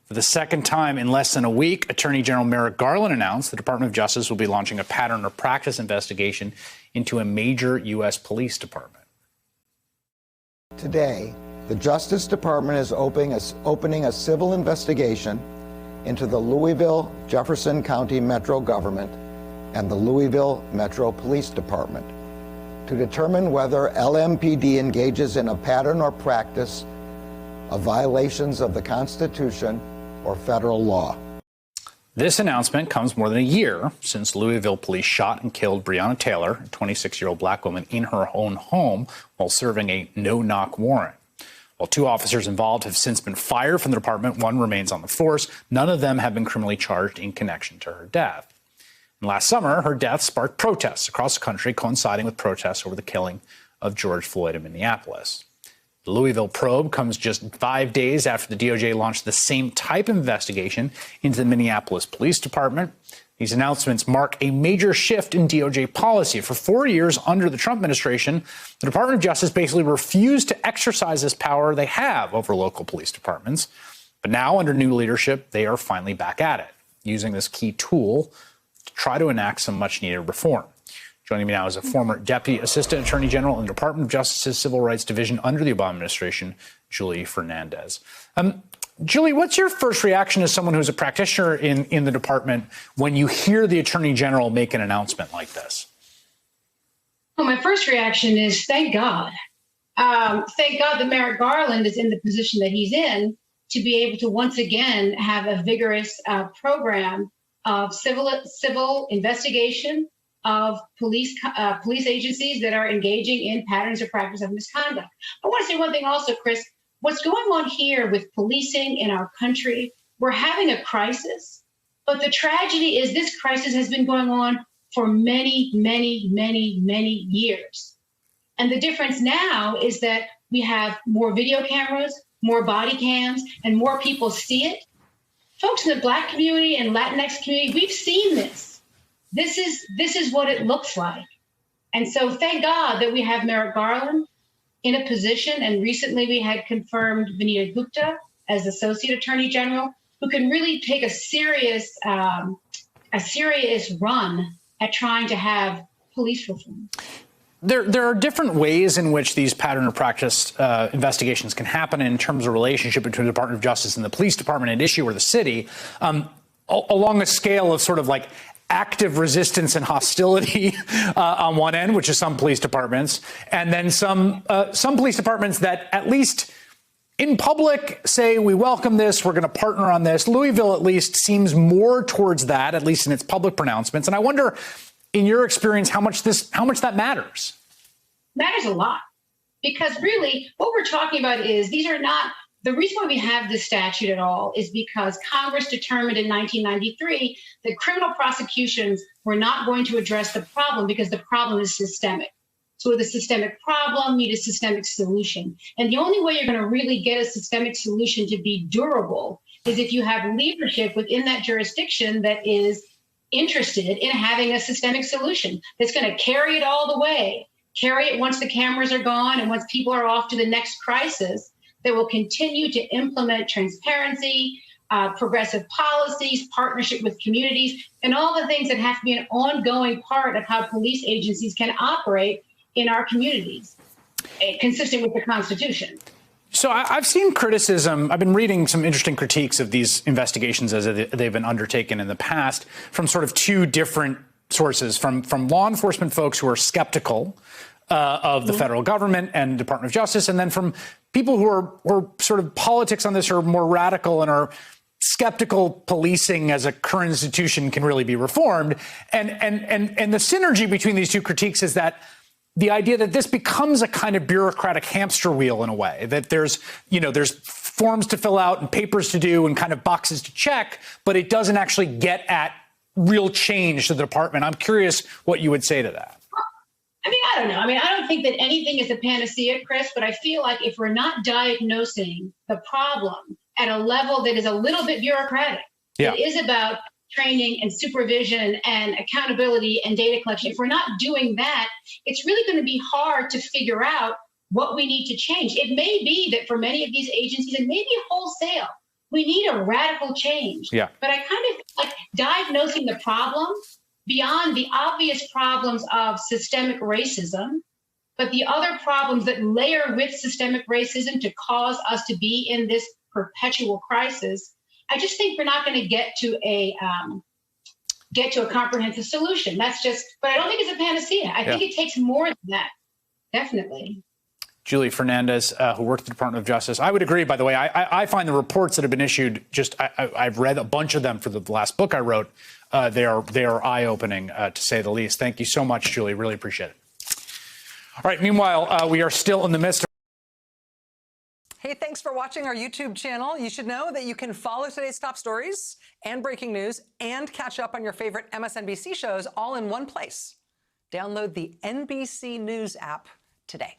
For the second time in less than a week, Attorney General Merrick Garland announced the Department of Justice will be launching a pattern or practice investigation into a major U.S. police department. Today, the Justice Department is opening a civil investigation into the Louisville Jefferson County Metro Government and the Louisville Metro Police Department to determine whether LMPD engages in a pattern or practice of violations of the Constitution or federal law. This announcement comes more than a year since Louisville police shot and killed Breonna Taylor, a 26-year-old black woman, in her own home while serving a no-knock warrant. While 2 officers involved have since been fired from the department, 1 remains on the force. None of them have been criminally charged in connection to her death. And last summer, her death sparked protests across the country, coinciding with protests over the killing of George Floyd in Minneapolis. The Louisville probe comes just 5 days after the DOJ launched the same type of investigation into the Minneapolis Police Department. These announcements mark a major shift in DOJ policy. For 4 years under the Trump administration, the Department of Justice basically refused to exercise this power they have over local police departments. But now, under new leadership, they are finally back at it, using this key tool to try to enact some much-needed reform. Joining me now is a former Deputy Assistant Attorney General in the Department of Justice's Civil Rights Division under the Obama administration, Julie Fernandez. Julie, what's your first reaction as someone who's a practitioner in the department when you hear the Attorney General make an announcement like this? Well, my first reaction is thank God. Thank God that Merrick Garland is in the position that he's in to be able to once again have a vigorous program of civil investigation of police agencies that are engaging in patterns or practice of misconduct. I want to say one thing also, Chris. What's going on here with policing in our country, we're having a crisis, but the tragedy is this crisis has been going on for many, many, many, many years. And the difference now is that we have more video cameras, more body cams, and more people see it. Folks in the Black community and Latinx community, we've seen this. This is what it looks like. And so thank God that we have Merrick Garland in a position, and recently we had confirmed Vanita Gupta as Associate Attorney General, who can really take a serious run at trying to have police reform. There are different ways in which these pattern or practice investigations can happen in terms of relationship between the Department of Justice and the police department at issue or the city, along a scale of sort of like active resistance and hostility on one end, which is some police departments, and then some police departments that at least in public say, we welcome this, we're going to partner on this. Louisville at least seems more towards that, at least in its public pronouncements. And I wonder, in your experience, how much that matters? Matters a lot, because really what we're talking about is these are not. The reason why we have this statute at all is because Congress determined in 1993 that criminal prosecutions were not going to address the problem because the problem is systemic. So with a systemic problem, you need a systemic solution. And the only way you're going to really get a systemic solution to be durable is if you have leadership within that jurisdiction that is interested in having a systemic solution that's going to carry it all the way, carry it once the cameras are gone and once people are off to the next crisis, that will continue to implement transparency, progressive policies, partnership with communities, and all the things that have to be an ongoing part of how police agencies can operate in our communities, consistent with the Constitution. So I've seen criticism. I've been reading some interesting critiques of these investigations as they've been undertaken in the past from sort of 2 different sources, from law enforcement folks who are skeptical of the federal government and Department of Justice, and then from people who are sort of politics on this are more radical and are skeptical policing as a current institution can really be reformed. And the synergy between these 2 critiques is that the idea that this becomes a kind of bureaucratic hamster wheel in a way, that there's forms to fill out and papers to do and kind of boxes to check, but it doesn't actually get at real change to the department. I'm curious what you would say to that. I mean, I don't know. I mean, I don't think that anything is a panacea, Chris, but I feel like if we're not diagnosing the problem at a level that is a little bit bureaucratic, it is about training and supervision and accountability and data collection. If we're not doing that, it's really going to be hard to figure out what we need to change. It may be that for many of these agencies, it may be wholesale. We need a radical change. Yeah. But I kind of like diagnosing the problem beyond the obvious problems of systemic racism, but the other problems that layer with systemic racism to cause us to be in this perpetual crisis. I just think we're not going to get to a comprehensive solution. That's just, but I don't think it's a panacea. I think it takes more than that. Definitely. Julie Fernandez, who worked at the Department of Justice. I would agree, by the way. I find the reports that have been issued, I've read a bunch of them for the last book I wrote. They are eye-opening, to say the least. Thank you so much, Julie. Really appreciate it. All right. Meanwhile, we are still in the midst of. Hey, thanks for watching our YouTube channel. You should know that you can follow today's top stories and breaking news and catch up on your favorite MSNBC shows all in one place. Download the NBC News app today.